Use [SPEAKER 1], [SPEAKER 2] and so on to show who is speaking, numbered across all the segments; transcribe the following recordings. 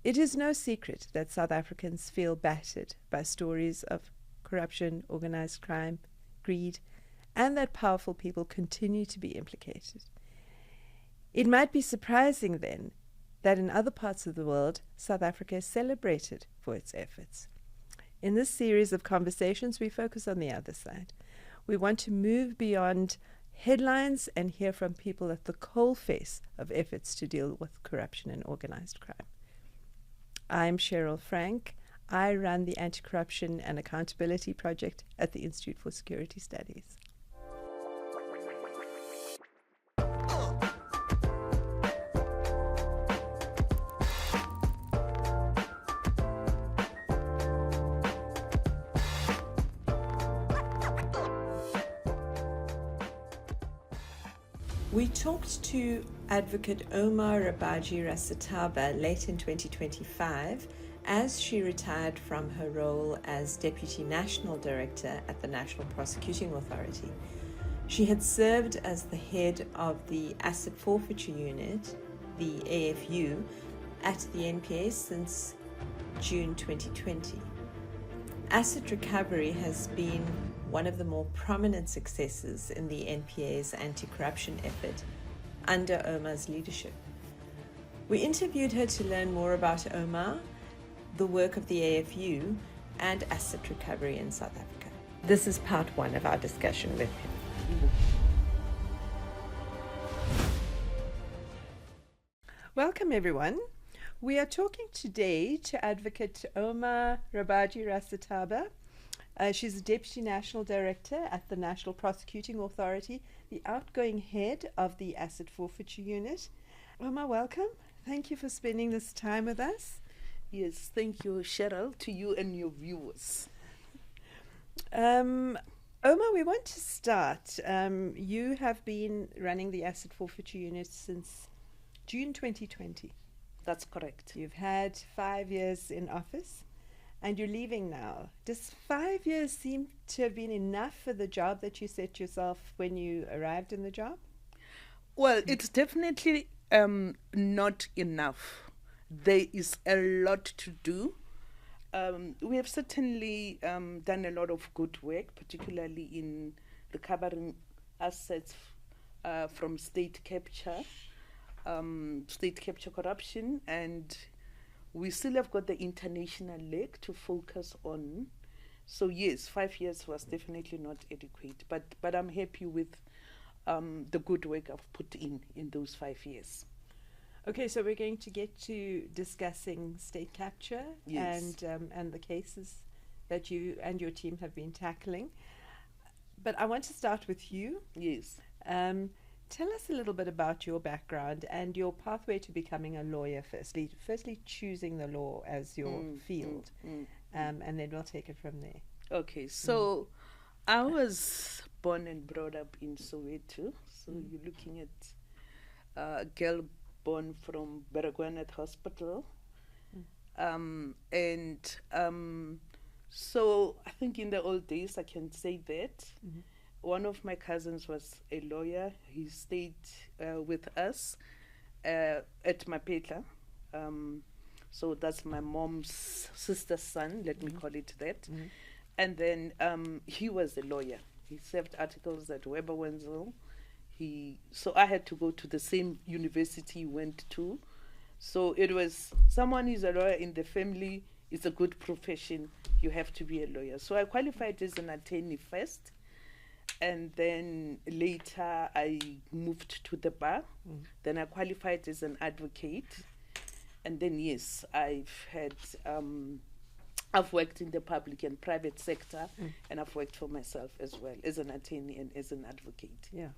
[SPEAKER 1] It is no secret that South Africans feel battered by stories of corruption, organized crime, greed, and that powerful people continue to be implicated. It might be surprising then that in other parts of the world, South Africa is celebrated for its efforts. In this series of conversations, we focus on the other side. We want to move beyond headlines and hear from people at the coalface of efforts to deal with corruption and organized crime. I'm Cheryl Frank. I run the Anti-Corruption and Accountability Project at the Institute for Security Studies. We talked to advocate Ouma Rabaji-Rasethaba late in 2025 as she retired from her role as Deputy National Director at the National Prosecuting Authority. She had served as the head of the Asset Forfeiture Unit, the AFU, at the NPA since June 2020. Asset recovery has been one of the more prominent successes in the NPA's anti-corruption effort under Ouma's leadership. We interviewed her to learn more about Ouma, the work of the AFU, and asset recovery in South Africa. This is part one of our discussion with him. Welcome, everyone. We are talking today to advocate Ouma Rabaji-Rasethaba. She's the Deputy National Director at the National Prosecuting Authority, the outgoing head of the Asset Forfeiture Unit. Ouma, welcome. Thank you for spending this time with us.
[SPEAKER 2] Yes, thank you, Cheryl, to you and your viewers.
[SPEAKER 1] Ouma, we want to start. You have been running the Asset Forfeiture Unit since June 2020.
[SPEAKER 2] That's correct.
[SPEAKER 1] You've had 5 years in office. And you're leaving now. Does 5 years seem to have been enough for the job that you set yourself when you arrived in the job?
[SPEAKER 2] Well, it's definitely not enough. There is a lot to do. We have certainly done a lot of good work, particularly in recovering assets from state capture corruption, and we still have got the international leg to focus on. So yes, 5 years was definitely not adequate, but I'm happy with the good work I've put in those 5 years.
[SPEAKER 1] Okay, so we're going to get to discussing state capture.
[SPEAKER 2] Yes.
[SPEAKER 1] And the cases that you and your team have been tackling. But I want to start with you.
[SPEAKER 2] Yes.
[SPEAKER 1] Tell us a little bit about your background and your pathway to becoming a lawyer firstly choosing the law as your field, and then we'll take it from there.
[SPEAKER 2] Okay, so I was born and brought up in Soweto. So you're looking at a girl born from Baragwanath Hospital. So I think in the old days, I can say that. One of my cousins was a lawyer. He stayed with us at Mapetla. So that's my mom's sister's son, let me call it that. And then he was a lawyer. He served articles at Weber Wenzel. So I had to go to the same university he went to. So it was, someone who's a lawyer in the family, it's a good profession. You have to be a lawyer. So I qualified as an attorney first. And then later I moved to the bar. Then I qualified as an advocate. And then, yes, I've worked in the public and private sector, and I've worked for myself as well as an attorney and as an advocate.
[SPEAKER 1] Yeah.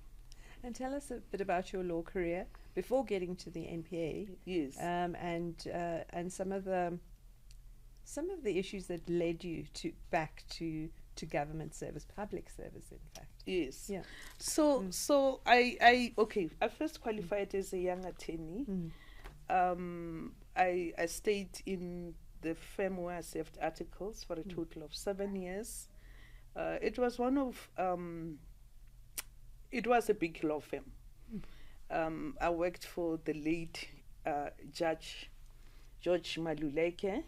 [SPEAKER 1] And tell us a bit about your law career before getting to the NPA.
[SPEAKER 2] Yes.
[SPEAKER 1] And some of the issues that led you back to government service, public service, in fact.
[SPEAKER 2] Yes.
[SPEAKER 1] Yeah.
[SPEAKER 2] So I first qualified as a young attorney. I stayed in the firm where I served articles for a total of 7 years. It was it was a big law firm. I worked for the late Judge George Maluleke.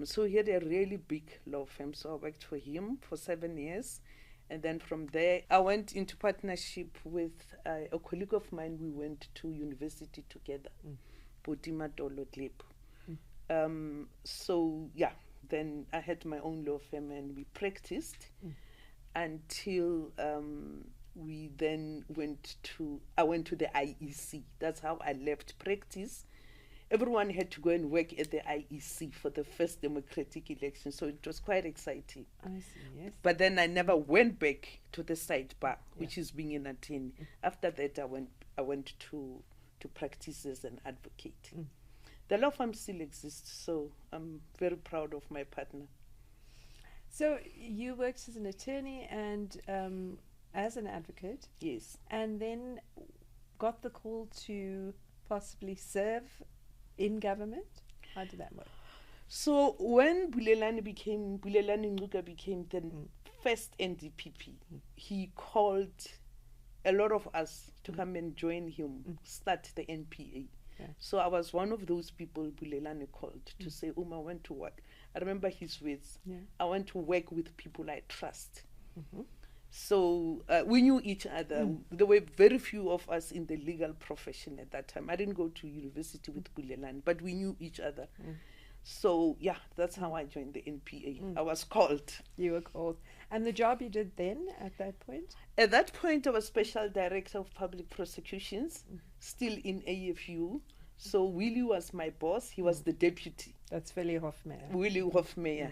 [SPEAKER 2] So he had a really big law firm. So I worked for him for 7 years. And then from there, I went into partnership with a colleague of mine. We went to university together, Potima Tolo Klepu. So yeah, then I had my own law firm and we practiced until we then I went to the IEC. That's how I left practice. Everyone had to go and work at the IEC for the first democratic election, so it was quite exciting.
[SPEAKER 1] I see, yes.
[SPEAKER 2] But then I never went back to the side bar, which is being an attorney. After that, I went to practice as an advocate. The law firm still exists, so I'm very proud of my partner.
[SPEAKER 1] So you worked as an attorney and as an advocate.
[SPEAKER 2] Yes.
[SPEAKER 1] And then got the call to possibly serve in government. How did that work?
[SPEAKER 2] So when Bulelani Ngcuka became the first NDPP, he called a lot of us to come and join him, start the NPA. Yeah. So I was one of those people Bulelani called to say, Ouma, I want to work. I remember his words. Yeah. I want to work with people I trust. So we knew each other. There were very few of us in the legal profession at that time. I didn't go to university with Bulelani, but we knew each other. So yeah, that's how I joined the NPA. I was called. You were called.
[SPEAKER 1] And the job you did then at that point?
[SPEAKER 2] At that point, I was Special Director of Public Prosecutions, still in AFU. So Willie was my boss. He was the deputy.
[SPEAKER 1] That's Willie Hofmeyer.
[SPEAKER 2] Willie Hofmeyer.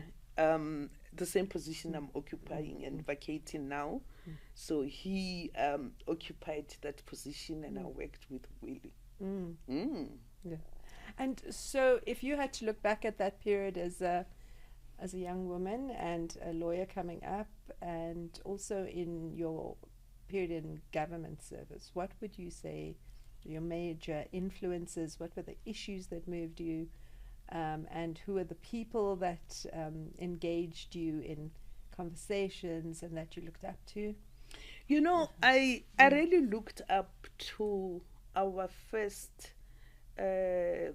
[SPEAKER 2] The same position I'm occupying and vacating now. So he occupied that position and I worked with Willie.
[SPEAKER 1] Yeah. And so if you had to look back at that period as a young woman and a lawyer coming up, and also in your period in government service, what would you say your major influences? What were the issues that moved you? And who are the people that engaged you in conversations and that you looked up to?
[SPEAKER 2] You know, I really looked up to our first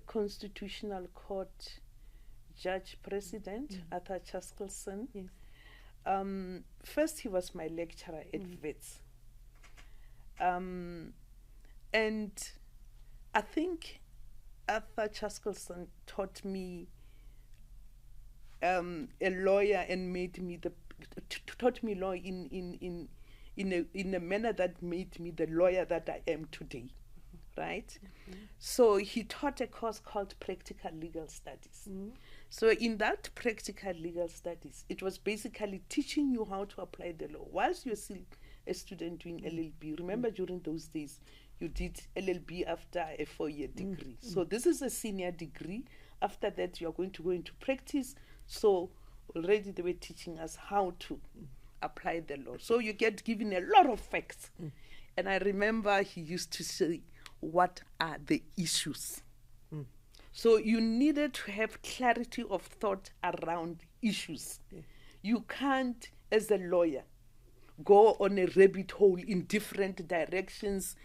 [SPEAKER 2] Constitutional Court Judge President, Arthur Chaskelson. Yes. First, he was my lecturer at Wits. And I think Arthur Chaskelson taught me a lawyer and made me taught me law in a manner that made me the lawyer that I am today, right? So he taught a course called Practical Legal Studies. So in that Practical Legal Studies, it was basically teaching you how to apply the law whilst you're still a student doing LLB. Remember, during those days, you did LLB after a 4-year degree. So this is a senior degree. After that, you're going to go into practice. So already they were teaching us how to apply the law. So you get given a lot of facts. And I remember he used to say, what are the issues? So you needed to have clarity of thought around issues. You can't, as a lawyer, go on a rabbit hole in different directions,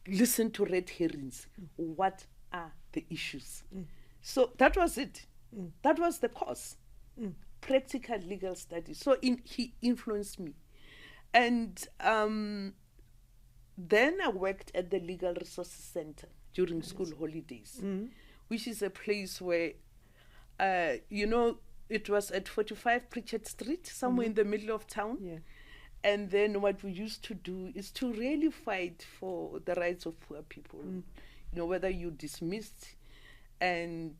[SPEAKER 2] listen to red herrings. What are the issues? So that was it. That was the course. Practical Legal Studies. So he influenced me. And then I worked at the Legal Resources Center during school holidays, which is a place where, it was at 45 Pritchard Street, somewhere in the middle of town. Yeah. And then what we used to do is to really fight for the rights of poor people. Whether you dismissed and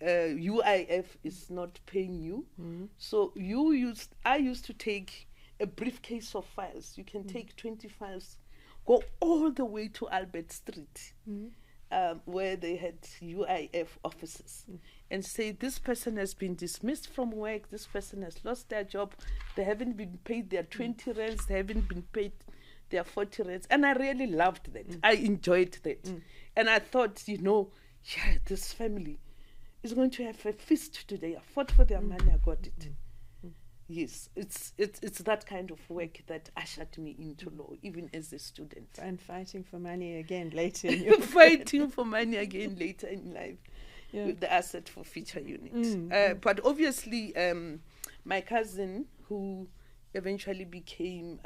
[SPEAKER 2] UIF is not paying you. So I used to take a briefcase of files. You can take 20 files, go all the way to Albert Street, where they had UIF offices, and say, this person has been dismissed from work, this person has lost their job, they haven't been paid their 20 rands, they haven't been paid their 40 rands. And I really loved that. I enjoyed that. And I thought, this family is going to have a feast today. I fought for their money, I got it. Yes, it's that kind of work that ushered me into law, even as a student.
[SPEAKER 1] And fighting for money again later in your
[SPEAKER 2] fighting for money again later in life. with the Asset Forfeiture Unit. But obviously, my cousin, who eventually became,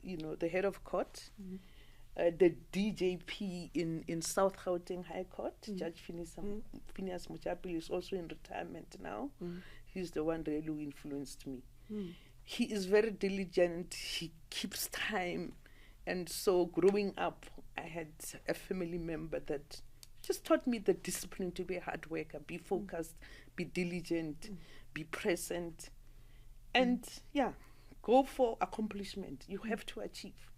[SPEAKER 2] the head of court, the DJP in South Gauteng High Court, Judge Phineas Muchapile, is also in retirement now. He's the one really who influenced me. He is very diligent. He keeps time. And so growing up, I had a family member that just taught me the discipline to be a hard worker, be focused, be diligent, be present, and go for accomplishment. You have to achieve.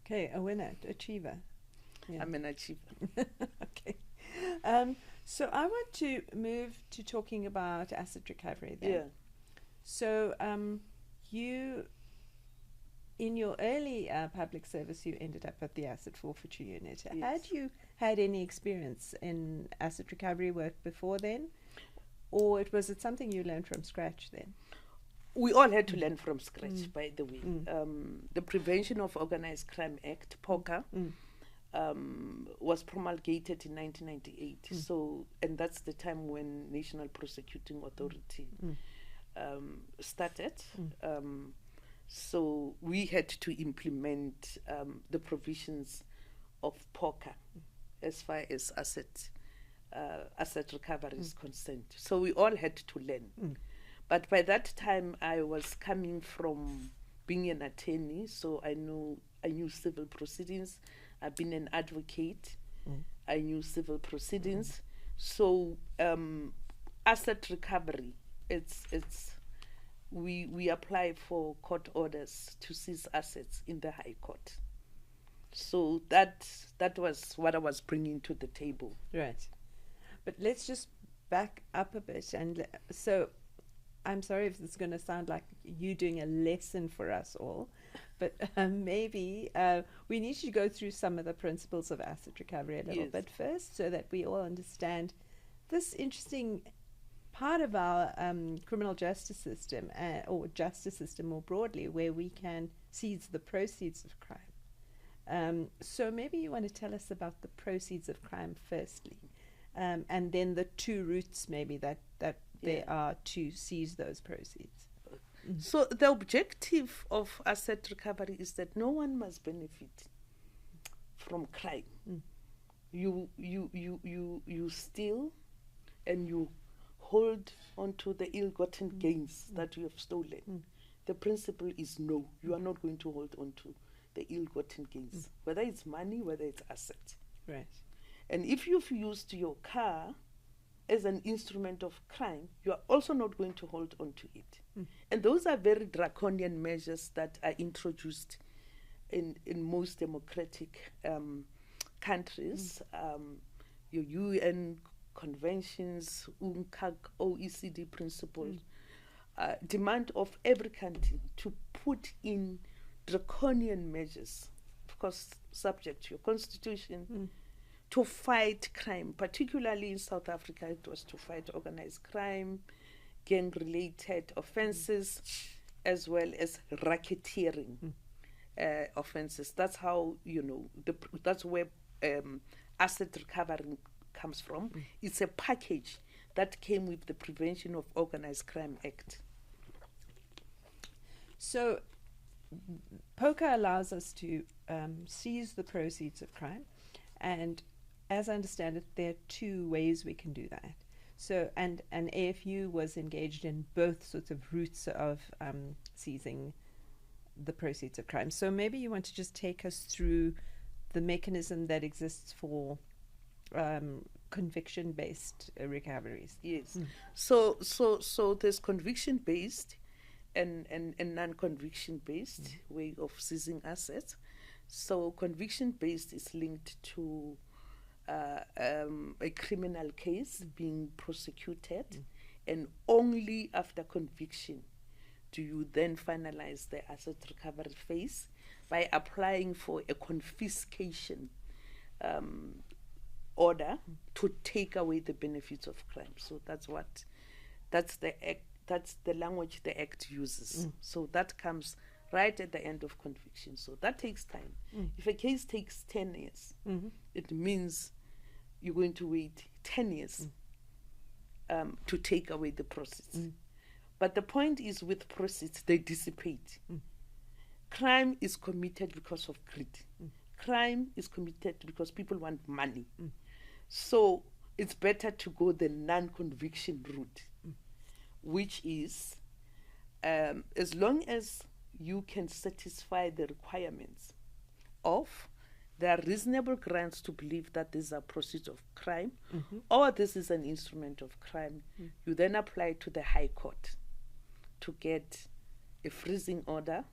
[SPEAKER 1] Okay, a winner, achiever. Yeah.
[SPEAKER 2] I'm an achiever.
[SPEAKER 1] Okay. So I want to move to talking about asset recovery then.
[SPEAKER 2] Yeah.
[SPEAKER 1] So you, in your early public service, you ended up at the Asset Forfeiture Unit.
[SPEAKER 2] Yes.
[SPEAKER 1] Had you had any experience in asset recovery work before then? Or was it something you learned from scratch then?
[SPEAKER 2] We all had to learn from scratch, by the way. The Prevention of Organized Crime Act, POCA, was promulgated in 1998. So, and that's the time when National Prosecuting Authority started. So we had to implement the provisions of POCA as far as asset recovery is concerned. So we all had to learn. But by that time, I was coming from being an attorney, so I knew civil proceedings. I've been an advocate. I knew civil proceedings. So asset recovery, we apply for court orders to seize assets in the High Court. So that was what I was bringing to the table.
[SPEAKER 1] Right. But let's just back up a bit. And so I'm sorry if this is going to sound like you doing a lesson for us all, but maybe we need to go through some of the principles of asset recovery a little bit first, so that we all understand this interesting part of our criminal justice system, or justice system more broadly, where we can seize the proceeds of crime. So maybe you want to tell us about the proceeds of crime firstly, and then the two routes maybe that there are to seize those proceeds.
[SPEAKER 2] So the objective of asset recovery is that no one must benefit from crime. You steal and you hold onto the ill-gotten gains that you have stolen. The principle is no, you are not going to hold onto the ill-gotten gains, whether it's money, whether it's asset.
[SPEAKER 1] Right.
[SPEAKER 2] And if you've used your car as an instrument of crime, you are also not going to hold on to it. And those are very draconian measures that are introduced in most democratic countries. Your UN conventions, UNCAC, OECD principles, demand of every country to put in draconian measures, of course subject to your constitution, to fight crime. Particularly in South Africa, it was to fight organized crime, gang-related offenses, as well as racketeering offenses. That's how, that's where asset recovery comes from. It's a package that came with the Prevention of Organized Crime Act.
[SPEAKER 1] So POCA allows us to seize the proceeds of crime, and as I understand it, there are two ways we can do that. So, and AFU was engaged in both sorts of routes of seizing the proceeds of crime. So maybe you want to just take us through the mechanism that exists for conviction-based recoveries.
[SPEAKER 2] Yes. So there's conviction-based and non-conviction-based way of seizing assets. So conviction-based is linked to a criminal case being prosecuted, and only after conviction do you then finalize the asset recovery phase by applying for a confiscation order to take away the benefits of crime. So that's the act, that's the language the act uses. So that comes right at the end of conviction. So that takes time. If a case takes 10 years, it means you're going to wait 10 years to take away the proceeds. But the point is, with proceeds, they dissipate. Crime is committed because of greed. Crime is committed because people want money. So it's better to go the non-conviction route, which is, as long as you can satisfy the requirements of there are reasonable grounds to believe that these are proceeds of crime, or this is an instrument of crime, you then apply to the High Court to get a freezing order,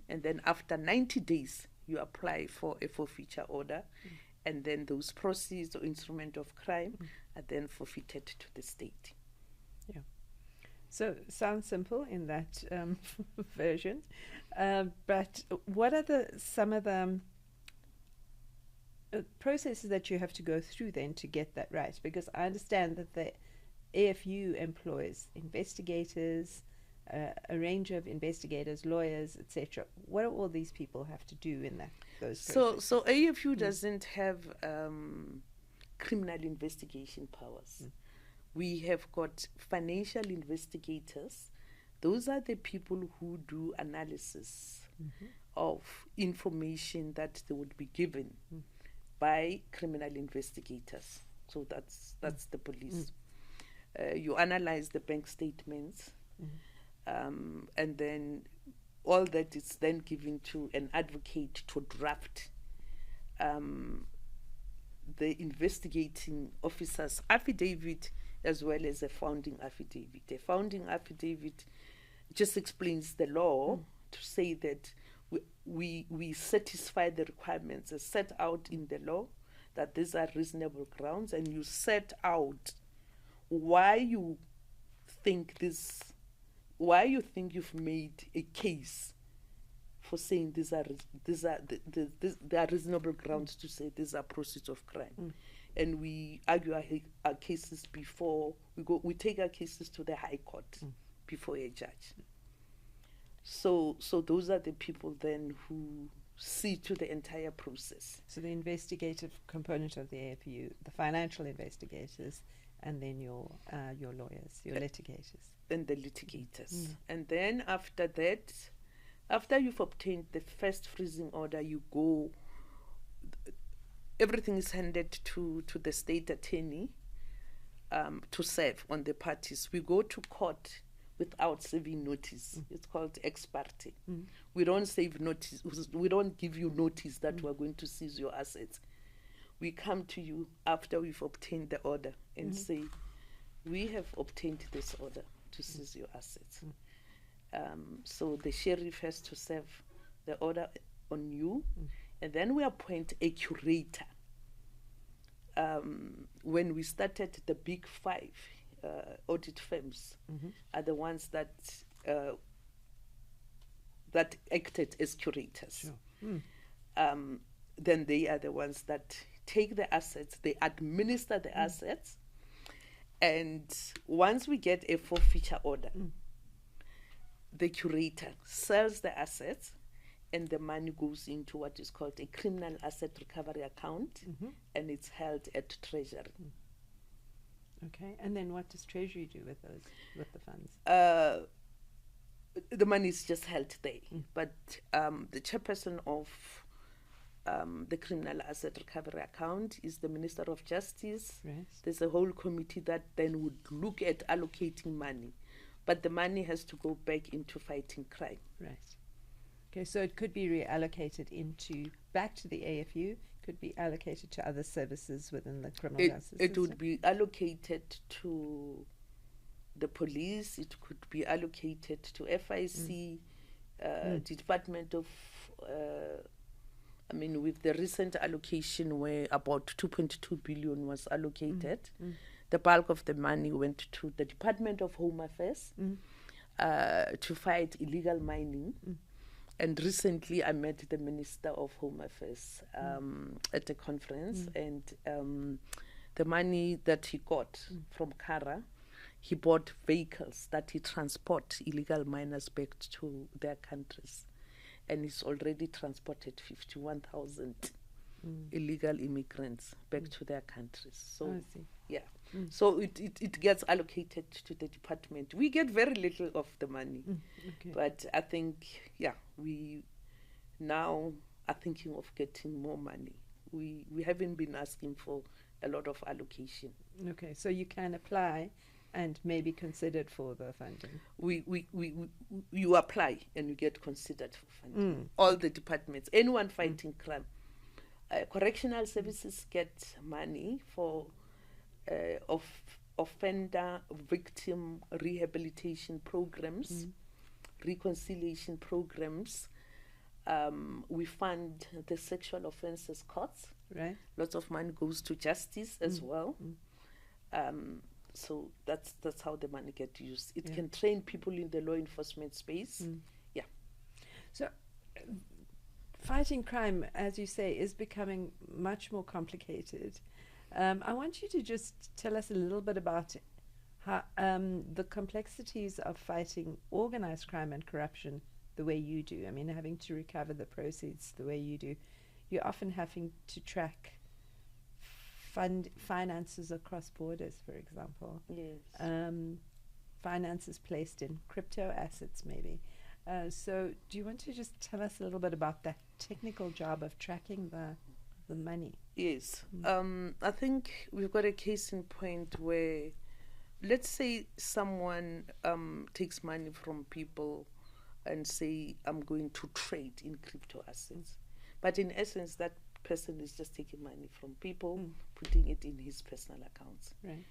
[SPEAKER 2] and then after 90 days, you apply for a forfeiture order, and then those proceeds or instrument of crime are then forfeited to the state.
[SPEAKER 1] Yeah. So sounds simple in that version, but what are some of the processes that you have to go through then to get that right? Because I understand that the AFU employs investigators, a range of investigators, lawyers, etc. What do all these people have to do in those processes?
[SPEAKER 2] So AFU doesn't have criminal investigation powers. We have got financial investigators. Those are the people who do analysis of information that they would be given by criminal investigators. So that's the police. You analyze the bank statements, and then all that is then given to an advocate to draft the investigating officer's affidavit, as well as a founding affidavit. A founding affidavit just explains the law to say that we satisfy the requirements as set out in the law, that these are reasonable grounds, and you set out why you think you've made a case for saying there are reasonable grounds to say these are proceeds of crime. And we argue our cases before we take our cases to the High Court before a judge. So those are the people then who see to the entire process.
[SPEAKER 1] So the investigative component of the AFU, the financial investigators, and then your lawyers, your litigators.
[SPEAKER 2] And the litigators. And then after that, after you've obtained the first freezing order, everything is handed to the state attorney to serve on the parties. We go to court without serving notice. It's called ex parte. We don't save notice. We don't give you notice that we're going to seize your assets. We come to you after we've obtained the order and say, we have obtained this order to seize your assets. So the sheriff has to serve the order on you, and then we appoint a curator. When we started, the big five audit firms are the ones that acted as curators. Then they are the ones that take the assets, they administer the assets, and once we get a forfeiture order, the curator sells the assets, and the money goes into what is called a criminal asset recovery account, and it's held at Treasury.
[SPEAKER 1] Okay, and then what does Treasury do with the funds?
[SPEAKER 2] The money is just held there, but the chairperson of the criminal asset recovery account is the Minister of Justice.
[SPEAKER 1] Right.
[SPEAKER 2] There's a whole committee that then would look at allocating money, but the money has to go back into fighting crime.
[SPEAKER 1] Right. Okay, so it could be reallocated back to the AFU, could be allocated to other services within the criminal justice system.
[SPEAKER 2] It would be allocated to the police, it could be allocated to FIC, Department of, with the recent allocation where about 2.2 billion was allocated, the bulk of the money went to the Department of Home Affairs to fight illegal mining. And recently I met the Minister of Home Affairs at a conference, and the money that he got from Kara, he bought vehicles that he transport illegal miners back to their countries. And he's already transported 51,000 illegal immigrants back to their countries. So
[SPEAKER 1] I see.
[SPEAKER 2] yeah, so it gets allocated to the department. We get very little of the money,
[SPEAKER 1] Okay.
[SPEAKER 2] but I think we now are thinking of getting more money. We haven't been asking for a lot of allocation.
[SPEAKER 1] Okay, so you can apply and maybe considered for the funding.
[SPEAKER 2] You apply and you get considered for funding. All the departments, anyone fighting crime. Correctional services get money for offender victim rehabilitation programs, reconciliation programs. We fund the sexual offences courts.
[SPEAKER 1] Right.
[SPEAKER 2] Lots of money goes to justice as well. So that's how the money gets used. It can train people in the law enforcement space. Yeah.
[SPEAKER 1] So fighting crime, as you say, is becoming much more complicated. I want you to just tell us a little bit about how the complexities of fighting organized crime and corruption the way you do. I mean, having to recover the proceeds the way you do. You're often having to track finances across borders, for example.
[SPEAKER 2] Yes.
[SPEAKER 1] Finances placed in crypto assets, maybe. So do you want to just tell us a little bit about that technical job of tracking the money?
[SPEAKER 2] Yes. I think we've got a case in point where, let's say someone takes money from people and say, I'm going to trade in crypto assets. But in essence, that person is just taking money from people, putting it in his personal accounts.
[SPEAKER 1] Right.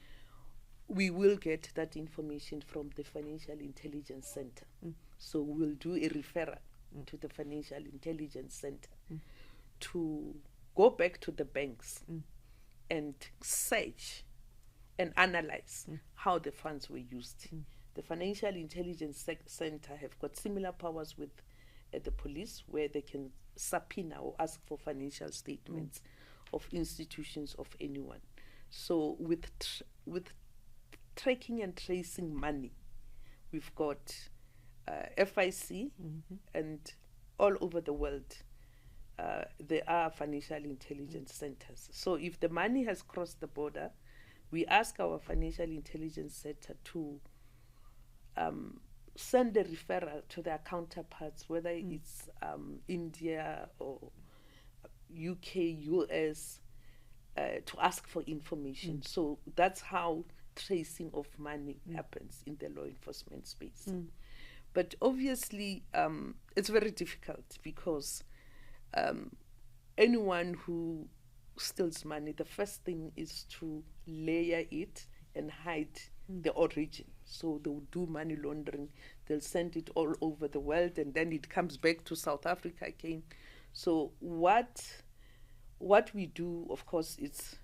[SPEAKER 2] We will get that information from the Financial Intelligence Center. So we'll do a referral to the Financial Intelligence Center to go back to the banks and search and analyze how the funds were used. The Financial Intelligence Center have got similar powers with the police, where they can subpoena or ask for financial statements of institutions of anyone. So with tracking and tracing money, we've got FIC, and all over the world there are financial intelligence centers. So if the money has crossed the border, we ask our Financial Intelligence Center to send a referral to their counterparts, whether it's India or UK, US, to ask for information. So that's how tracing of money happens in the law enforcement space. But obviously, it's very difficult because anyone who steals money, the first thing is to layer it and hide the origin. So they'll do money laundering, they'll send it all over the world, and then it comes back to South Africa again. So what we do, of course, is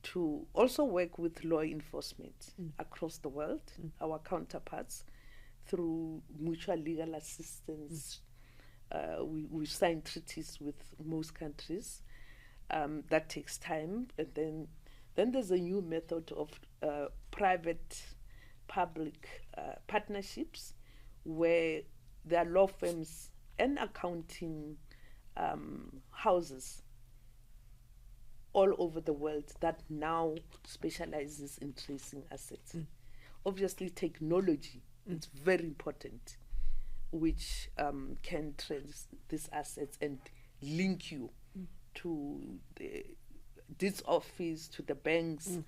[SPEAKER 2] to also work with law enforcement across the world, our counterparts, through mutual legal assistance. We sign treaties with most countries. That takes time. And then there's a new method of private-public partnerships, where there are law firms and accounting houses all over the world that now specializes in tracing assets. Obviously, technology is very important, which can trace these assets and link you to this office, to the banks.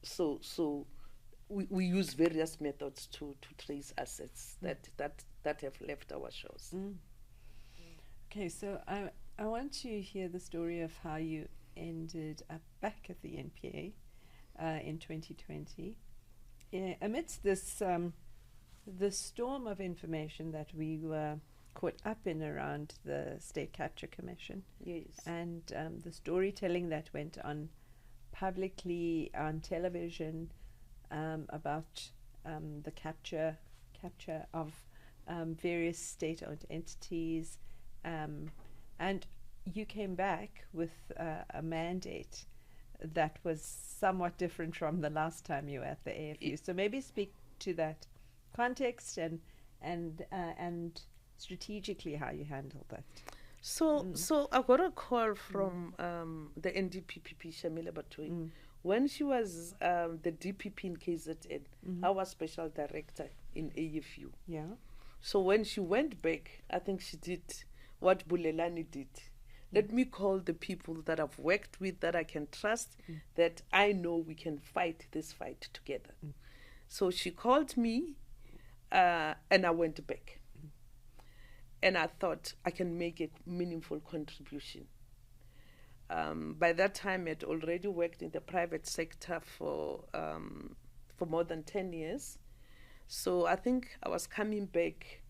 [SPEAKER 2] So we use various methods to trace assets that have left our shores.
[SPEAKER 1] Okay, so I want to hear the story of how you ended up back at the NPA in 2020. Amidst this the storm of information that we were caught up in around the State Capture Commission.
[SPEAKER 2] Yes.
[SPEAKER 1] And the storytelling that went on publicly on television about the capture of various state-owned entities, and you came back with a mandate that was somewhat different from the last time you were at the AFU. So maybe speak to that context and strategically how you handled that.
[SPEAKER 2] So I got a call from the NDPPP, Shamila Batoi. When she was the DPP in KZN, I was special director in AFU.
[SPEAKER 1] Yeah.
[SPEAKER 2] So when she went back, I think she did what Bulelani did. Let me call the people that I've worked with, that I can trust, that I know we can fight this fight together. So she called me, and I went back. And I thought I can make a meaningful contribution. By that time, I'd already worked in the private sector for more than 10 years. So I think I was coming back,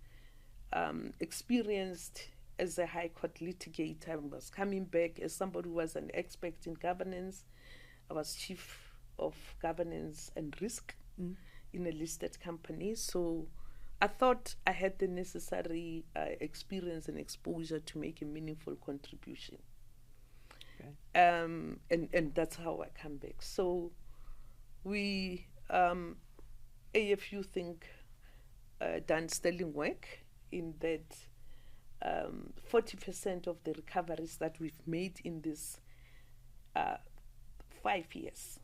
[SPEAKER 2] experienced as a High Court litigator. I was coming back as somebody who was an expert in governance. I was chief of governance and risk in a listed company. So I thought I had the necessary experience and exposure to make a meaningful contribution. Okay. And that's how I come back. So we, AFU think, done sterling work in that 40% of the recoveries that we've made in this 5 years,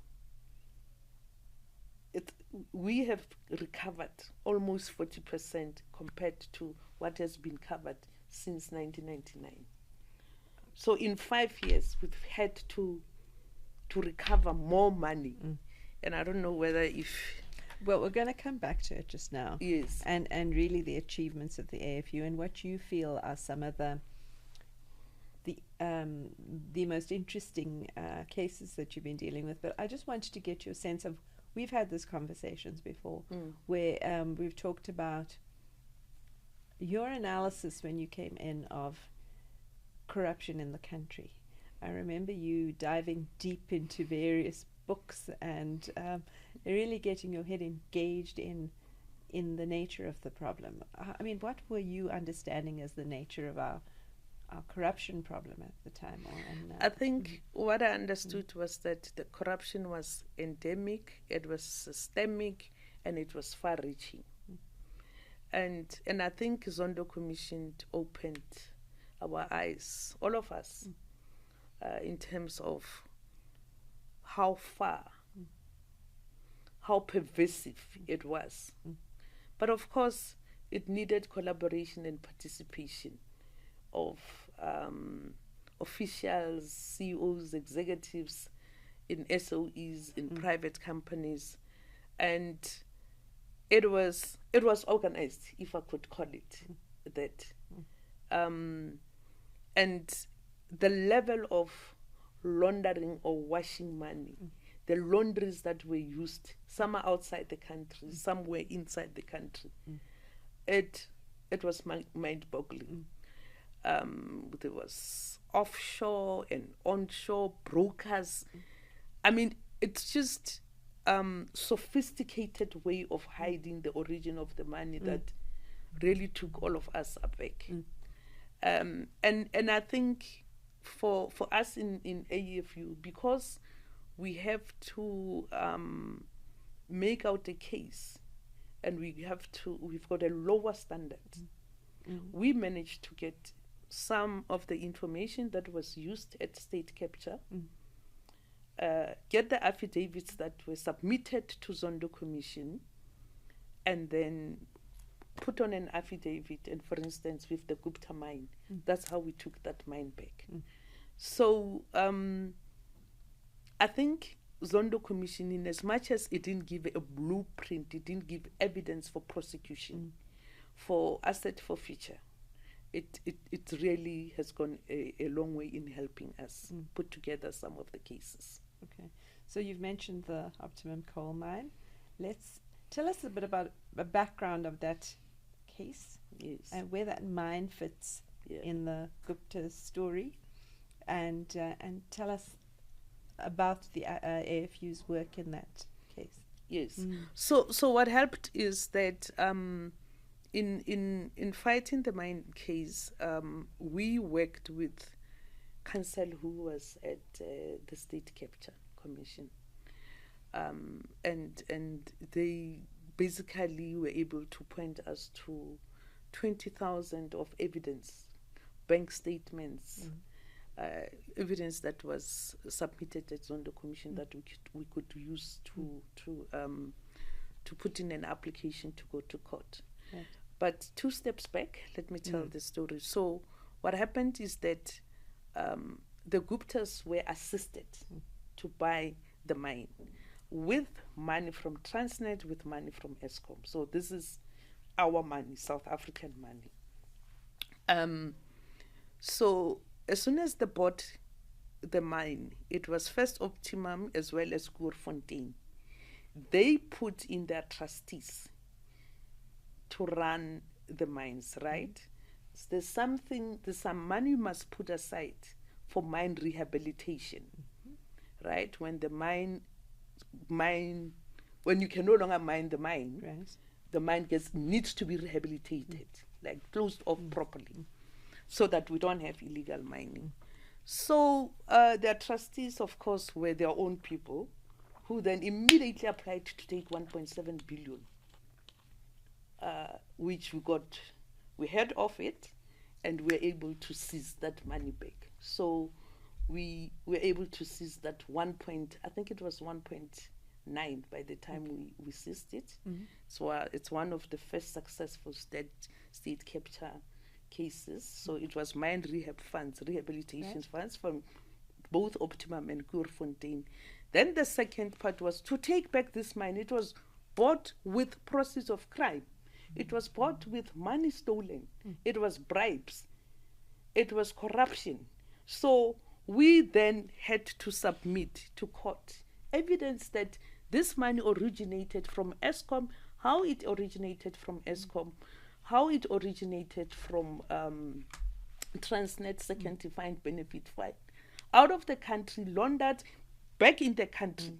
[SPEAKER 2] we have recovered almost 40% compared to what has been covered since 1999. So in 5 years, we've had to recover more money. And I don't know whether if...
[SPEAKER 1] Well, we're going to come back to it just now.
[SPEAKER 2] Yes.
[SPEAKER 1] And really the achievements of the AFU and what you feel are some of the most interesting cases that you've been dealing with. But I just wanted to get your sense of, we've had these conversations before where we've talked about your analysis when you came in of corruption in the country. I remember you diving deep into various books and really getting your head engaged in the nature of the problem. I mean, what were you understanding as the nature of our corruption problem at the time?
[SPEAKER 2] I think what I understood was that the corruption was endemic, it was systemic, and it was far-reaching. And I think Zondo Commission opened our eyes, all of us, in terms of how far, how pervasive it was. But of course, it needed collaboration and participation of officials, CEOs, executives in SOEs, in private companies. And it was organized, if I could call it that. And the level of laundering or washing money, the laundries that were used, some are outside the country, some were inside the country. It was mind-boggling. There was offshore and onshore brokers. I mean, it's just sophisticated way of hiding the origin of the money that really took all of us aback. And I think for us in AFU, because we have to make out a case, and we've got a lower standard. We managed to get some of the information that was used at state capture, get the affidavits that were submitted to Zondo Commission, and then put on an affidavit, and for instance, with the Gupta mine, that's how we took that mine back. So I think Zondo Commission, in as much as it didn't give a blueprint, it didn't give evidence for prosecution, for asset forfeiture, it really has gone a long way in helping us put together some of the cases.
[SPEAKER 1] Okay, so you've mentioned the Optimum coal mine. Let's tell us a bit about the background of that case, and where that mine fits in the Gupta story, and tell us about the AFU's work in that case.
[SPEAKER 2] Yes. So what helped is that in fighting the mine case, we worked with counsel who was at the State Capture Commission, and they basically were able to point us to 20,000 of evidence bank statements, evidence that was submitted at Zondo Commission that we could use to put in an application to go to court.
[SPEAKER 1] Right.
[SPEAKER 2] But 2 steps back, let me tell the story. So what happened is that the Guptas were assisted to buy the mine with money from Transnet, with money from Eskom. So this is our money, South African money. So as soon as they bought the mine, it was first Optimum as well as Koerfontein. They put in their trustees to run the mines, right? So there's some money you must put aside for mine rehabilitation, right? When the when you can no longer mine the mine,
[SPEAKER 1] Right.
[SPEAKER 2] the mine needs to be rehabilitated, like closed off properly, so that we don't have illegal mining. So their trustees, of course, were their own people, who then immediately applied to take 1.7 billion, which we heard of it, and we were able to seize that money back. So we were able to seize that I think it was 1.9 by the time we seized it. So it's one of the first successful state capture cases. So it was mine rehabilitation funds from both Optimum and Koerfontein. Then the second part was to take back this mine. It was bought with proceeds of crime. It was bought with money stolen. It was bribes. It was corruption. So we then had to submit to court evidence that this money originated from Eskom, how it originated from Eskom, how it originated from Transnet second defined benefit fund, out of the country, laundered back in the country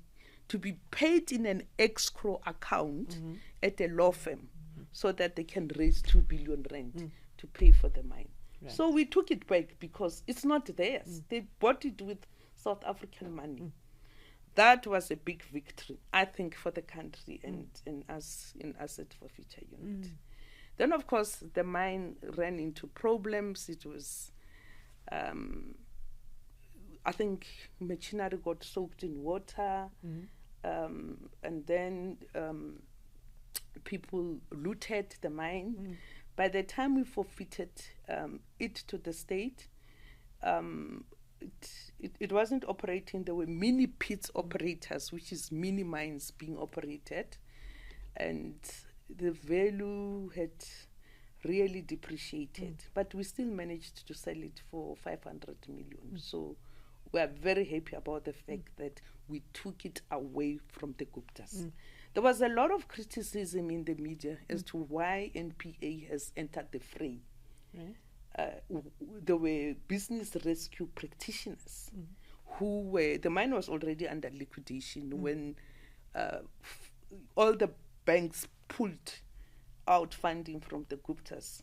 [SPEAKER 2] to be paid in an escrow account at a law firm so that they can raise 2 billion rand to pay for the mine. Right. So we took it back because it's not theirs. They bought it with South African money. That was a big victory, I think, for the country and us in Asset Forfeiture Unit. Then, of course, the mine ran into problems. It was, I think, machinery got soaked in water, and then people looted the mine. By the time we forfeited it to the state, it wasn't operating. There were mini pits operators, which is mini mines being operated, and the value had really depreciated. But we still managed to sell it for 500 million. So we are very happy about the fact that we took it away from the Guptas. There was a lot of criticism in the media as to why NPA has entered the fray. Right. There were business rescue practitioners who were, the mine was already under liquidation when all the banks pulled out funding from the Guptas.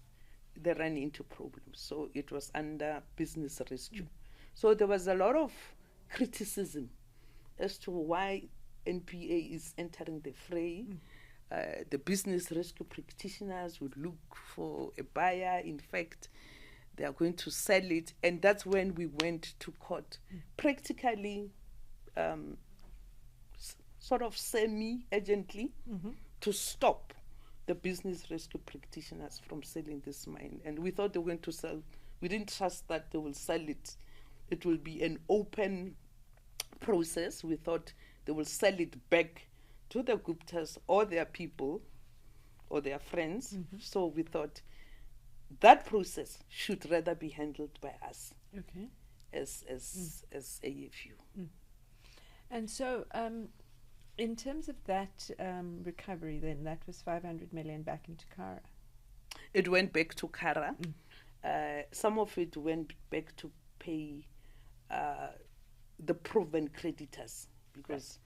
[SPEAKER 2] They ran into problems. So it was under business rescue. So there was a lot of criticism as to why NPA is entering the fray. The business rescue practitioners would look for a buyer. In fact, they are going to sell it. And that's when we went to court, practically, sort of semi-urgently, to stop the business rescue practitioners from selling this mine. And we thought they were going to sell. We didn't trust that they will sell it. It will be an open process. We thought they will sell it back to the Guptas or their people or their friends. So we thought that process should rather be handled by us as AFU.
[SPEAKER 1] And so in terms of that recovery then, that was 500 million back into Kara?
[SPEAKER 2] It went back to Kara. Some of it went back to pay the proven creditors, because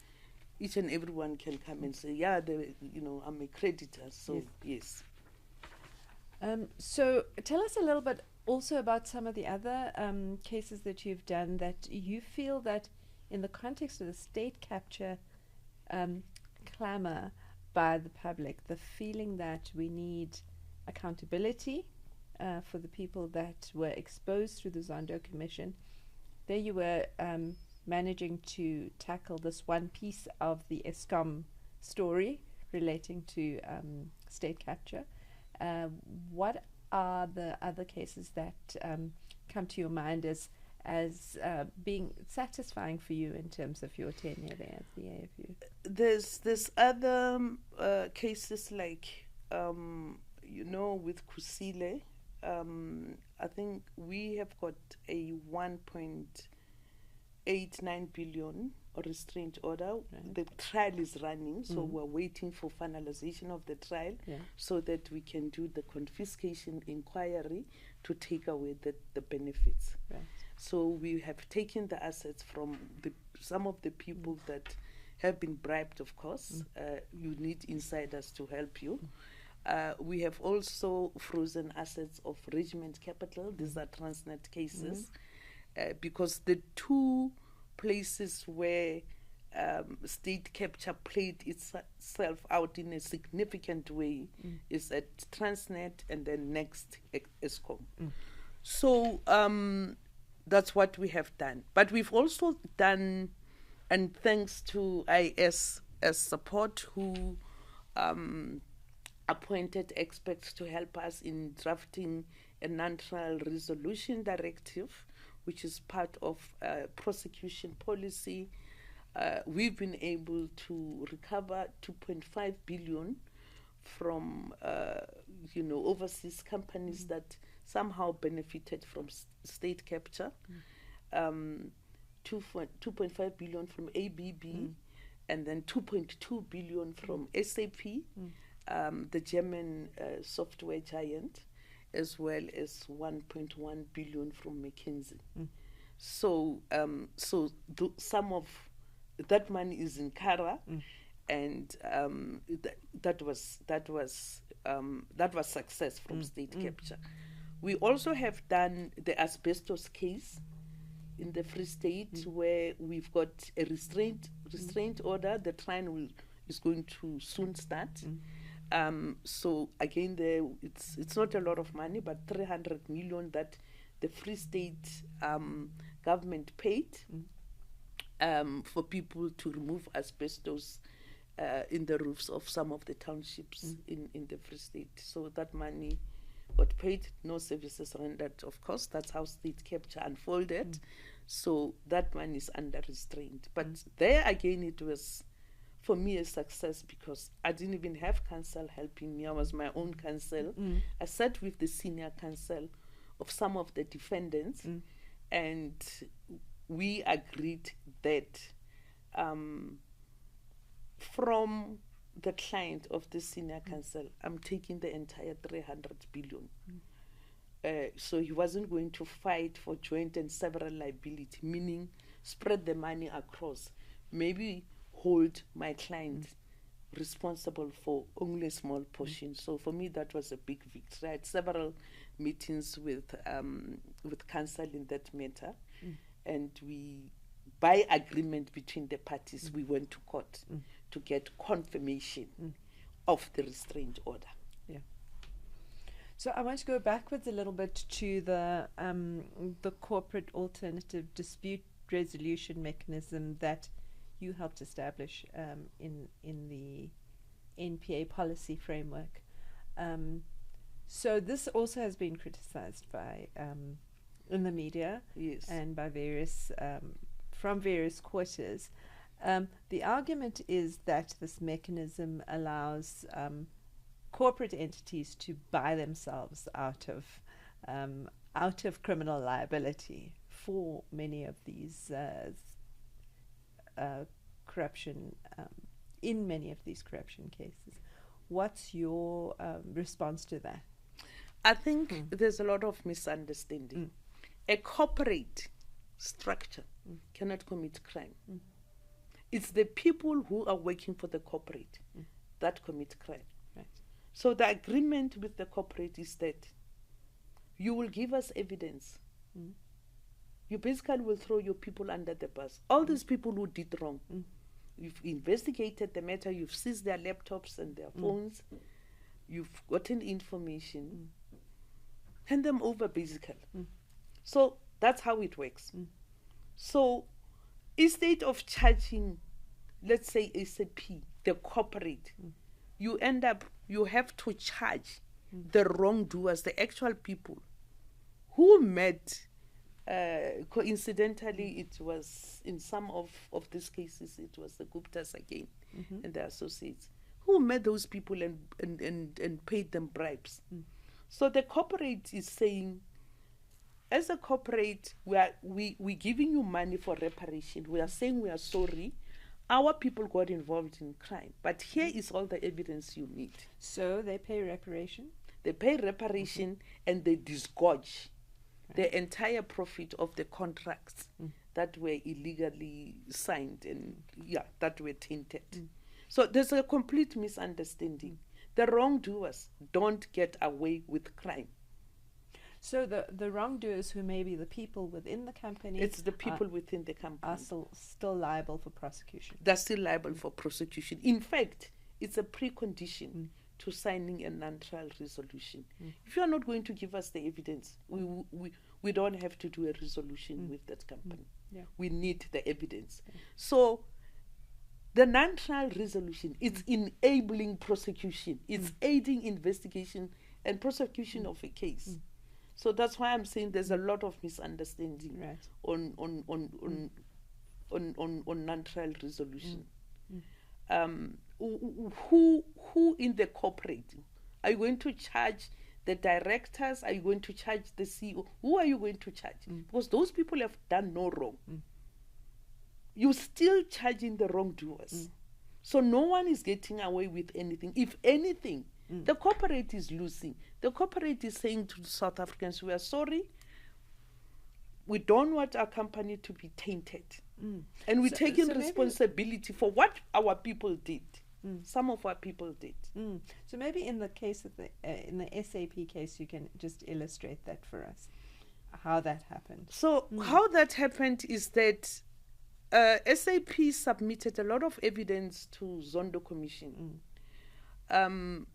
[SPEAKER 2] each and everyone can come and say, yeah, I'm a creditor, so yes.
[SPEAKER 1] So tell us a little bit also about some of the other cases that you've done that you feel that in the context of the state capture clamor by the public, the feeling that we need accountability for the people that were exposed through the Zondo Commission. There you were managing to tackle this one piece of the ESCOM story relating to state capture. What are the other cases that come to your mind as being satisfying for you in terms of your tenure there at the AFU?
[SPEAKER 2] There's other cases like with Kusile. I think we have got a 1.89 billion restraint order.
[SPEAKER 1] Right.
[SPEAKER 2] The trial is running, so we're waiting for finalization of the trial so that we can do the confiscation inquiry to take away the benefits.
[SPEAKER 1] Right.
[SPEAKER 2] So we have taken the assets from some of the people that have been bribed, of course. You need insiders to help you. We have also frozen assets of Regiment Capital. These are Transnet cases. Because the two places where state capture played itself out in a significant way is at Transnet and then next ESCOM. So that's what we have done. But we've also done, and thanks to IS as support, who appointed experts to help us in drafting a non-trial resolution directive, which is part of prosecution policy. We've been able to recover 2.5 billion from overseas companies that somehow benefited from state capture. 2.5 billion from ABB, and then 2.2 billion from SAP, the German software giant, as well as 1.1 billion from McKinsey. So, some of that money is in Kara, and that was success from state capture. We also have done the asbestos case in the Free State, where we've got a restraint order. The trial is going to soon start. So again, it's not a lot of money, but 300 million that the Free State government paid for people to remove asbestos in the roofs of some of the townships in the Free State. So that money got paid, no services rendered, of course. That's how state capture unfolded. So that money is under restraint. But there again, it was, for me, a success because I didn't even have counsel helping me. I was my own counsel. I sat with the senior counsel of some of the defendants, and we agreed that from the client of the senior counsel, I'm taking the entire 300 billion. So he wasn't going to fight for joint and several liability, meaning spread the money across. Maybe hold my client responsible for only a small portion. So for me, that was a big victory. I had several meetings with counsel in that matter, and we, by agreement between the parties, we went to court to get confirmation of the restraint order.
[SPEAKER 1] Yeah. So I want to go backwards a little bit to the corporate alternative dispute resolution mechanism that you helped establish in the NPA policy framework. So this also has been criticized by in the media,
[SPEAKER 2] Yes,
[SPEAKER 1] and by various from various quarters. The argument is that this mechanism allows corporate entities to buy themselves out of criminal liability for many of these corruption, in many of these corruption cases. What's your response to that?
[SPEAKER 2] I think there's a lot of misunderstanding. A corporate structure cannot commit crime. It's the people who are working for the corporate that commit crime.
[SPEAKER 1] Right.
[SPEAKER 2] So the agreement with the corporate is that you will give us evidence. You basically will throw your people under the bus. All these people who did wrong, you've investigated the matter, you've seized their laptops and their phones, you've gotten information. hand them over basically. So that's how it works. So instead of charging, let's say SAP, the corporate, you have to charge the wrongdoers, the actual people who met. Coincidentally, it was in some of these cases, it was the Guptas again and their associates who met those people and paid them bribes. So the corporate is saying, as a corporate, we're giving you money for reparation. We are saying we are sorry. Our people got involved in crime, but here is all the evidence you need.
[SPEAKER 1] So they pay reparation?
[SPEAKER 2] They pay reparation and they disgorge the entire profit of the contracts that were illegally signed and that were tainted. So there's a complete misunderstanding. The wrongdoers don't get away with crime.
[SPEAKER 1] So the wrongdoers, who may be the people within the company,
[SPEAKER 2] it's the people within the company,
[SPEAKER 1] are still liable for prosecution.
[SPEAKER 2] They're still liable for prosecution. In fact, it's a precondition to signing a non-trial resolution. If you are not going to give us the evidence, we don't have to do a resolution with that company. We need the evidence. So the non-trial resolution is enabling prosecution. It's aiding investigation and prosecution of a case. So that's why I'm saying there's a lot of misunderstanding on non-trial resolution. Who in the corporate are you going to charge? The directors? Are you going to charge the CEO? Who are you going to charge? Because those people have done no wrong. You're still charging the wrongdoers. So no one is getting away with anything. If anything, the corporate is losing. The corporate is saying to South Africans, we are sorry. We don't want our company to be tainted. And we're taking responsibility for what our people did. Some of our people did.
[SPEAKER 1] So maybe in the case of in the SAP case, you can just illustrate that for us, how that happened.
[SPEAKER 2] So how that happened is that SAP submitted a lot of evidence to Zondo Commission.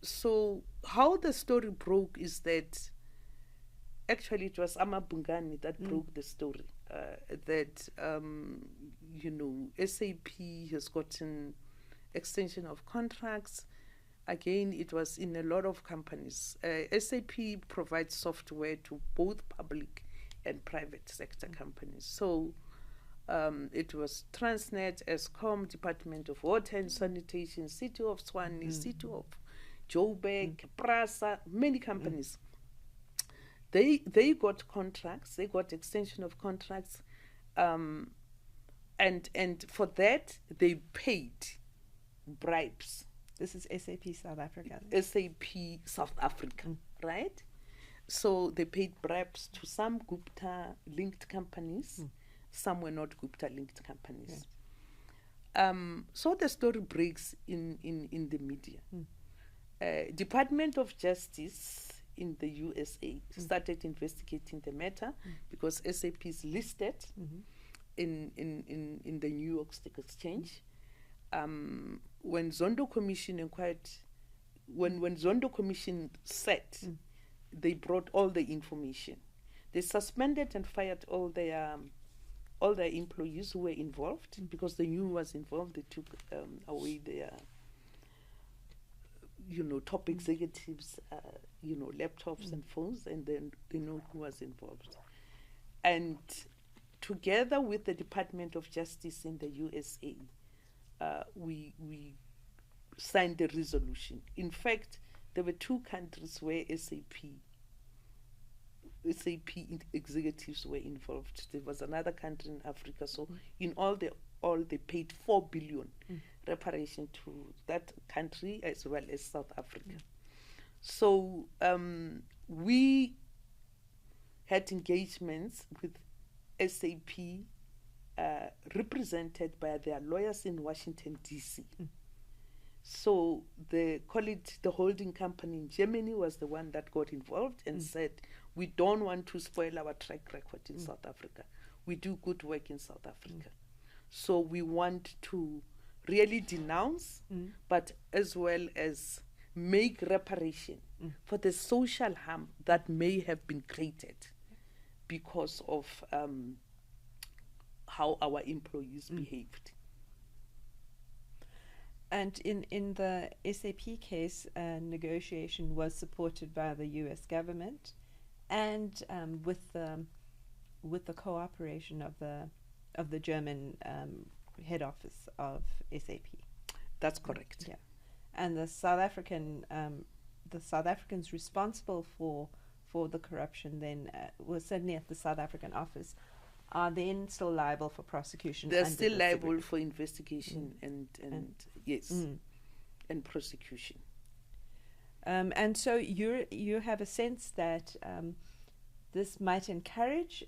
[SPEAKER 2] So how the story broke is that actually it was Ama Bungani that broke the story. That SAP has gotten extension of contracts. Again, it was in a lot of companies. SAP provides software to both public and private sector companies. So it was Transnet, Eskom, Department of Water and Sanitation, City of Tshwane, City of Joburg, Prasa, many companies. They got contracts, they got extension of contracts, and for that they paid bribes.
[SPEAKER 1] This is SAP South Africa.
[SPEAKER 2] SAP South Africa, right? So they paid bribes to some Gupta-linked companies. Some were not Gupta-linked companies. So the story breaks in the media. Department of Justice in the USA started investigating the matter because SAP is listed in the New York Stock Exchange. When Zondo Commission inquired, when Zondo Commission said, they brought all the information. They suspended and fired all their employees who were involved because they knew who was involved. They took away their top executives, laptops and phones, and then they know who was involved. And together with the Department of Justice in the USA, we signed the resolution. In fact, there were two countries where SAP executives were involved. There was another country in Africa. So in all they paid 4 billion reparation to that country as well as South Africa. So we had engagements with SAP represented by their lawyers in Washington, D.C. So the holding company in Germany was the one that got involved and said, we don't want to spoil our track record in South Africa. We do good work in South Africa. So we want to really denounce, but as well as make reparation for the social harm that may have been created because of how our employees behaved.
[SPEAKER 1] And in the SAP case, negotiation was supported by the U.S. government, and with the cooperation of the German head office of SAP.
[SPEAKER 2] That's correct.
[SPEAKER 1] Yeah, and the South Africans responsible for the corruption then was certainly at the South African office, are then still liable for prosecution.
[SPEAKER 2] They're still liable for investigation and yes, and prosecution.
[SPEAKER 1] And so you have a sense that this might encourage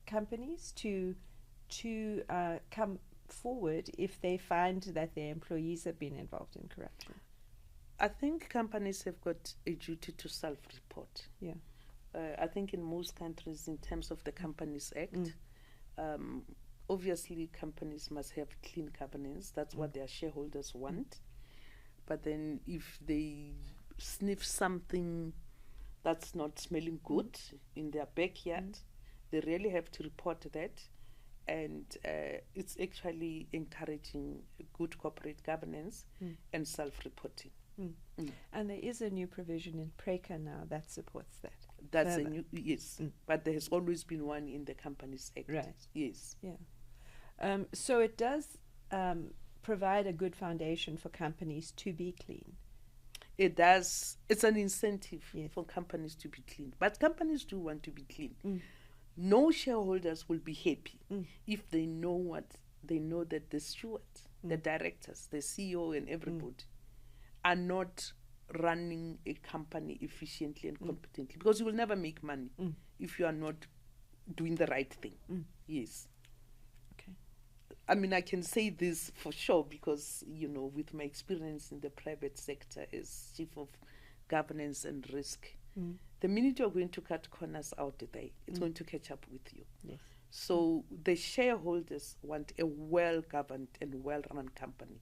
[SPEAKER 1] companies to come forward if they find that their employees have been involved in corruption.
[SPEAKER 2] I think companies have got a duty to self-report.
[SPEAKER 1] Yeah.
[SPEAKER 2] I think in most countries, in terms of the Companies Act, obviously companies must have clean governance. That's what their shareholders want. But then if they sniff something that's not smelling good in their backyard, they really have to report that. And it's actually encouraging good corporate governance and self-reporting.
[SPEAKER 1] And there is a new provision in PRECA now that supports that.
[SPEAKER 2] That's a new, yes, but there has always been one in the Companies Act.
[SPEAKER 1] Right.
[SPEAKER 2] Yes.
[SPEAKER 1] Yeah. So it does provide a good foundation for companies to be clean.
[SPEAKER 2] It does. It's an incentive for companies to be clean. But companies do want to be clean. No shareholders will be happy if they know that the stewards, the directors, the CEO and everybody are not running a company efficiently and competently, because you will never make money if you are not doing the right thing. Yes.
[SPEAKER 1] Okay.
[SPEAKER 2] I mean, I can say this for sure because, with my experience in the private sector as chief of governance and risk, the minute you're going to cut corners out there, it's going to catch up with you.
[SPEAKER 1] Yes.
[SPEAKER 2] So the shareholders want a well-governed and well-run company.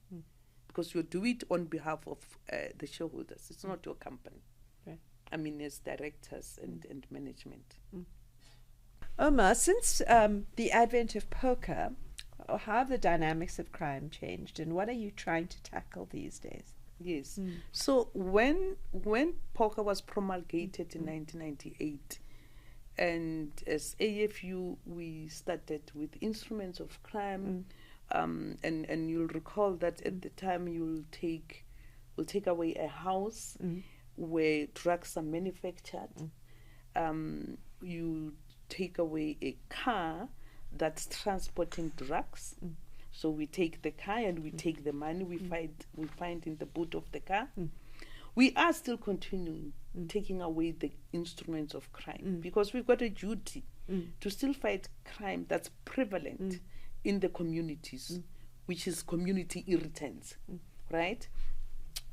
[SPEAKER 2] Because you do it on behalf of the shareholders. It's not your company.
[SPEAKER 1] Right.
[SPEAKER 2] I mean, as directors and management.
[SPEAKER 1] Ouma, since the advent of poker, how have the dynamics of crime changed, and what are you trying to tackle these days?
[SPEAKER 2] Yes. So when poker was promulgated in 1998, and as AFU, we started with instruments of crime. And you'll recall that at the time we'll take away a house where drugs are manufactured. You take away a car that's transporting drugs. So we take the car and we take the money we find in the boot of the car. We are still continuing taking away the instruments of crime because we've got a duty to still fight crime that's prevalent in the communities, which is community irritants, right?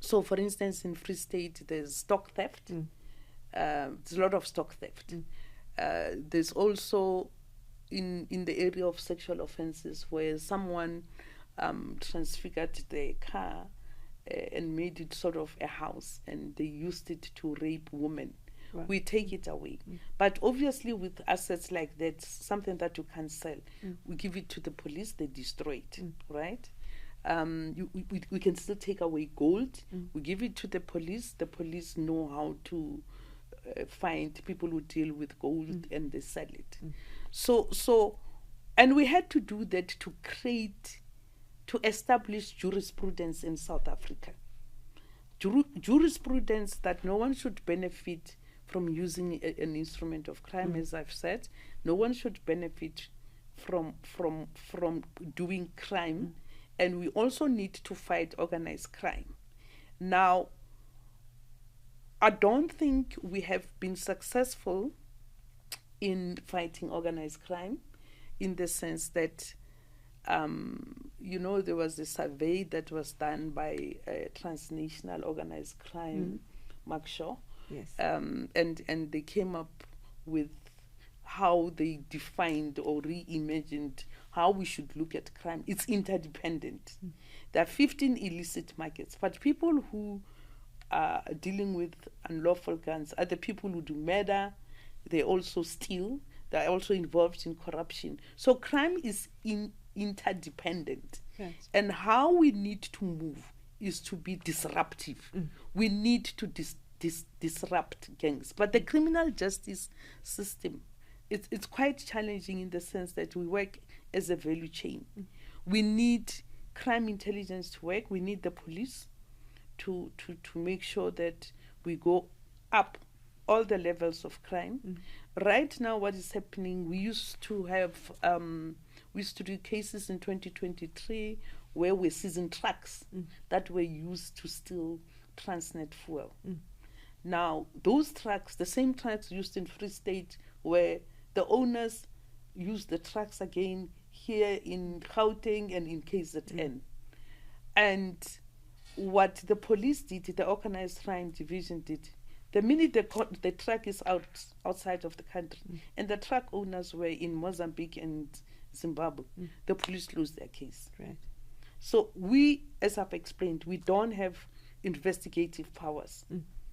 [SPEAKER 2] So, for instance, in Free State, there's stock theft. There's a lot of stock theft. There's also in the area of sexual offenses where someone transfigured their car and made it sort of a house, and they used it to rape women. Wow. We take it away. But obviously with assets like that, something that you can't sell, we give it to the police, they destroy it, right? We can still take away gold. We give it to the police know how to find people who deal with gold and they sell it. So, and we had to do that to establish jurisprudence in South Africa. Jurisprudence that no one should benefit from using an instrument of crime, as I've said. No one should benefit from doing crime, and we also need to fight organized crime. Now, I don't think we have been successful in fighting organized crime, in the sense that, there was a survey that was done by Transnational Organized Crime, Mark Shaw.
[SPEAKER 1] Yes.
[SPEAKER 2] And they came up with how they defined or reimagined how we should look at crime. It's interdependent. There are 15 illicit markets, but people who dealing with unlawful guns are the people who do murder. They also steal. They are also involved in corruption. So crime is interdependent.
[SPEAKER 1] Yes.
[SPEAKER 2] And how we need to move is to be disruptive. We need to disrupt gangs. But the criminal justice system, it's quite challenging in the sense that we work as a value chain. We need crime intelligence to work. We need the police to make sure that we go up all the levels of crime. Right now, what is happening, we used to do cases in 2023 where we seizing trucks that were used to steal Transnet fuel. Now, those trucks, the same trucks used in Free State, where the owners use the trucks again here in Gauteng and in KZN. And what the police did, the organized crime division did, the minute the truck is outside of the country and the truck owners were in Mozambique and Zimbabwe, the police lose their case.
[SPEAKER 1] Right.
[SPEAKER 2] So we, as I've explained, we don't have investigative powers.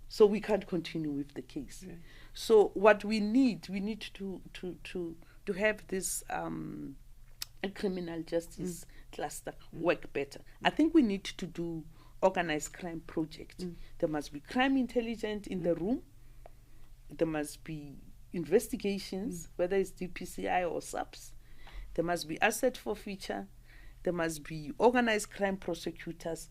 [SPEAKER 2] So we can't continue with the case.
[SPEAKER 1] Right.
[SPEAKER 2] So what we need to have this criminal justice cluster work better. I think we need to do organized crime project. There must be crime intelligence in the room. There must be investigations, whether it's DPCI or SAPS. There must be asset forfeiture. There must be organized crime prosecutors,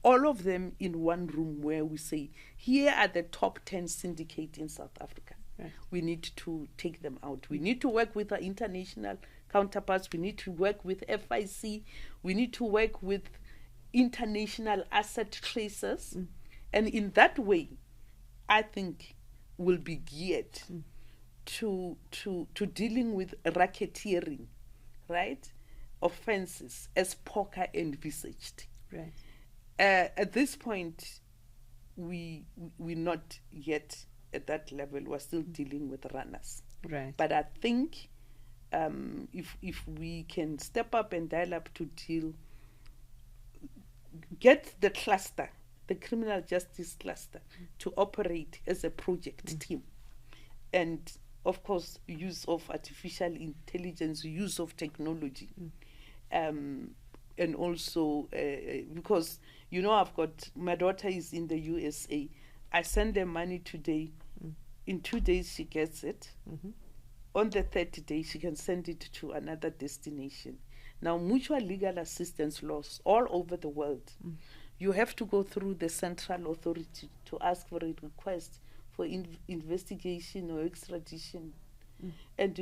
[SPEAKER 2] all of them in one room where we say, here are the top 10 syndicates in South Africa.
[SPEAKER 1] Right.
[SPEAKER 2] We need to take them out. We need to work with our international counterparts. We need to work with FIC. We need to work with international asset tracers. And in that way, I think we'll be geared to dealing with racketeering, right? Offenses as Poker envisaged.
[SPEAKER 1] Right.
[SPEAKER 2] At this point, we're not yet at that level. We're still dealing with runners.
[SPEAKER 1] Right.
[SPEAKER 2] But I think if we can step up and dial up to get the cluster, the criminal justice cluster, to operate as a project team, and of course use of artificial intelligence, use of technology, and also because I've got my daughter is in the USA. I send them money today. In 2 days she gets it. On the third day she can send it to another destination. Now, mutual legal assistance laws all over the world, you have to go through the central authority to ask for a request for investigation or extradition. And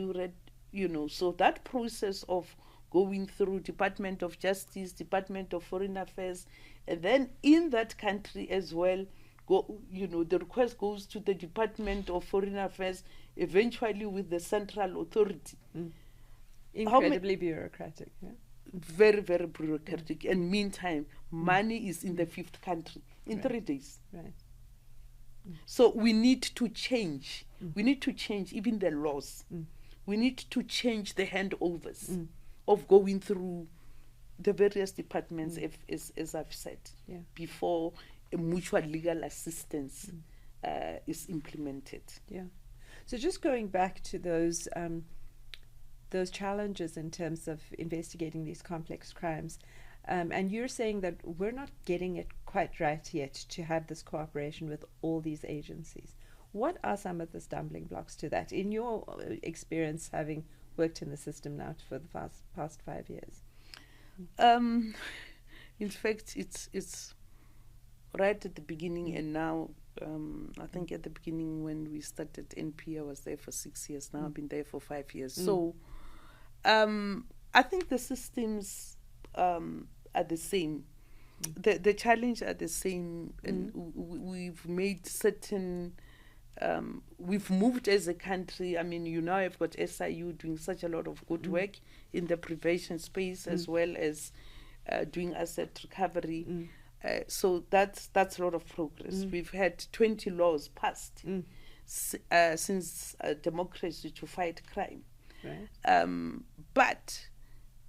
[SPEAKER 2] so that process of going through Department of Justice, Department of Foreign Affairs, and then in that country as well, the request goes to the Department of Foreign Affairs, eventually with the central authority.
[SPEAKER 1] Incredibly bureaucratic. Yeah?
[SPEAKER 2] Very, very bureaucratic. And meantime, money is in the fifth country in 3 days.
[SPEAKER 1] Right.
[SPEAKER 2] So we need to change. We need to change even the laws. We need to change the handovers of going through the various departments, as I've said, before a mutual legal assistance is implemented.
[SPEAKER 1] Yeah. So just going back to those challenges in terms of investigating these complex crimes, and you're saying that we're not getting it quite right yet to have this cooperation with all these agencies. What are some of the stumbling blocks to that, in your experience, having worked in the system now for the past 5 years?
[SPEAKER 2] In fact, it's right at the beginning, and now I think at the beginning when we started NP, I was there for 6 years. Now I've been there for 5 years. So I think the systems are the same. The challenge are the same, and we've made certain. We've moved as a country. I mean, now I've got SIU doing such a lot of good work in the prevention space, as well as doing asset recovery. So that's a lot of progress. We've had 20 laws passed since democracy to fight crime.
[SPEAKER 1] Right.
[SPEAKER 2] But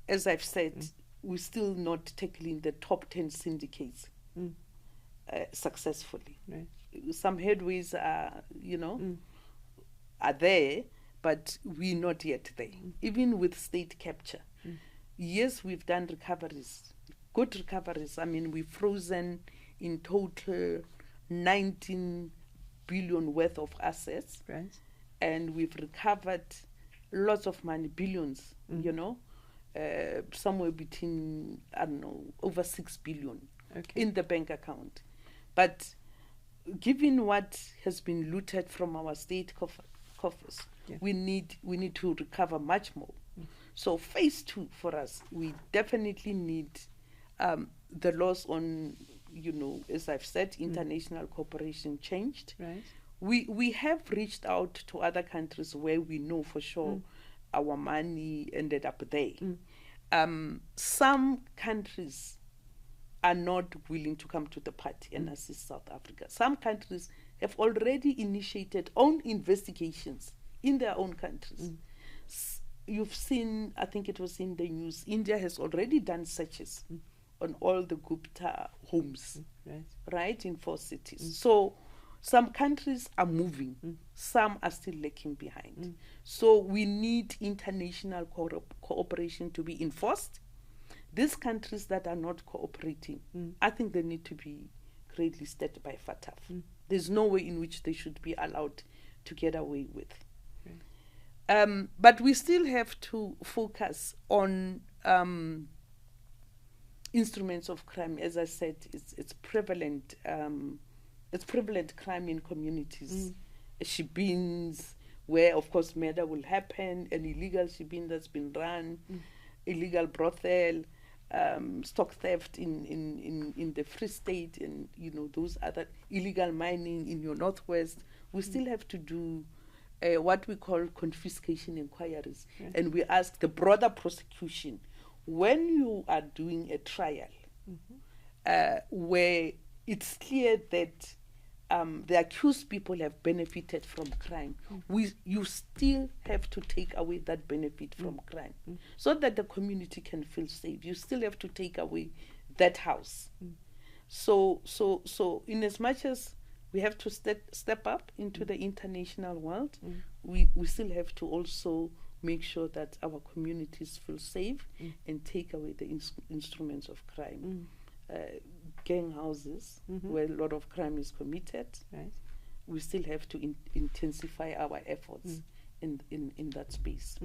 [SPEAKER 2] as I've said, we're still not tackling the top 10 syndicates. successfully.
[SPEAKER 1] Right.
[SPEAKER 2] Some headways are, are there, but we're not yet there. Even with state capture, yes, we've done recoveries, good recoveries. I mean, we've frozen in total 19 billion worth of assets,
[SPEAKER 1] Right.
[SPEAKER 2] and we've recovered lots of money, billions, somewhere between, I don't know, over 6 billion in the bank account. But given what has been looted from our state coffers, we need to recover much more. So phase 2 for us, we definitely need the laws on, as I've said, international cooperation changed.
[SPEAKER 1] Right.
[SPEAKER 2] We have reached out to other countries where we know for sure our money ended up there. Some countries are not willing to come to the party and assist South Africa. Some countries have already initiated own investigations in their own countries. You've seen, I think it was in the news, India has already done searches on all the Gupta homes, right, in 4 cities. So some countries are moving, some are still lagging behind. So we need international cooperation to be enforced. These countries that are not cooperating, I think they need to be greatly stepped by FATF. There's no way in which they should be allowed to get away with. But we still have to focus on instruments of crime. As I said, it's prevalent. It's prevalent crime in communities. Shebeens, where of course murder will happen, an illegal shebeen that's been run, illegal brothel, stock theft in the Free State, and those other illegal mining in your northwest. We still have to do what we call confiscation inquiries, and we ask the broader prosecution, when you are doing a trial where it's clear that the accused people have benefited from crime, you still have to take away that benefit from crime so that the community can feel safe. You still have to take away that house. So in as much as we have to step up into the international world, we still have to also make sure that our communities feel safe and take away the instruments of crime. Gang houses, where a lot of crime is committed, we still have to intensify our efforts in that space.